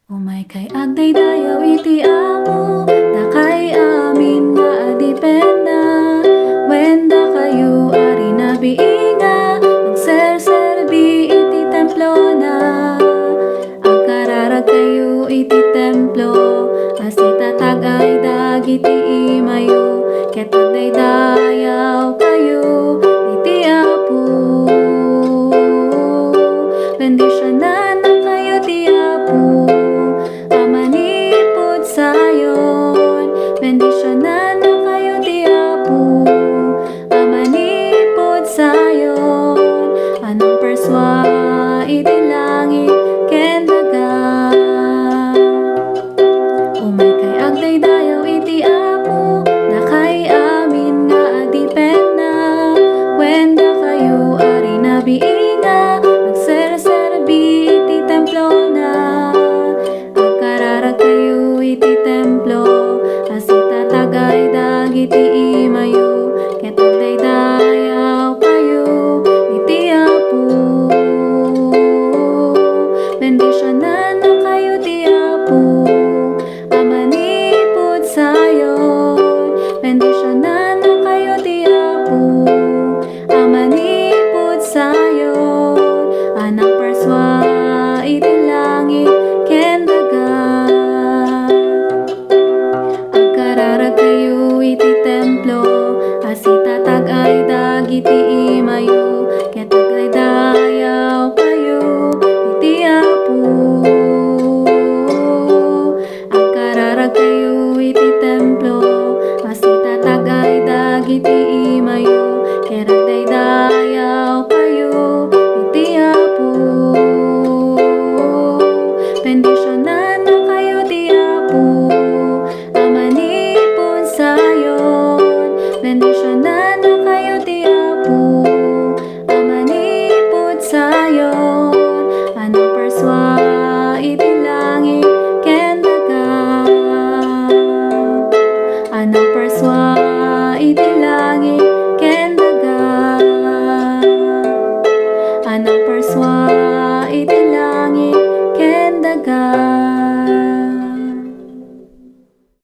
Umay kay agday dayaw iti amo, dakay amin nga adipenda. Wenda kayo ari na biinga, agserserbi iti templo na. Agkararag kayo iti templo, asita tagay dagiti imayo, ket agday dayaw kayo iti apo. Bendisyonan na kayo ti apo, amanipod sayon. Bendisyonan na kayo ti apo, amanipod sayon. Anong perswa iti langit ken daga. Umay kay agday dayaw iti apo, dakay amin nga adipenda. Wenda kayo ari na biinga, agserserbi iti templo na. Agkararag kayo iti templo, asita tagay dagiti imayo, ket agday dayaw kayo iti apo. Bendisyonan na kayo ti apo, amanipod sayon. Bendisyonan na kayo ti apo, amanipod sayon. Anang perswa iti langit ken daga. Agkararag kayo iti templo, asita tagay dagiti imayo, ket agday dayaw kayo iti apo. Agkararag kayo iti templo, asita tagay dagiti imayo, ket agday dayaw kayo iti apo. Bendisyonan na kayo ti apo, amanipod sayon. Bendisyonan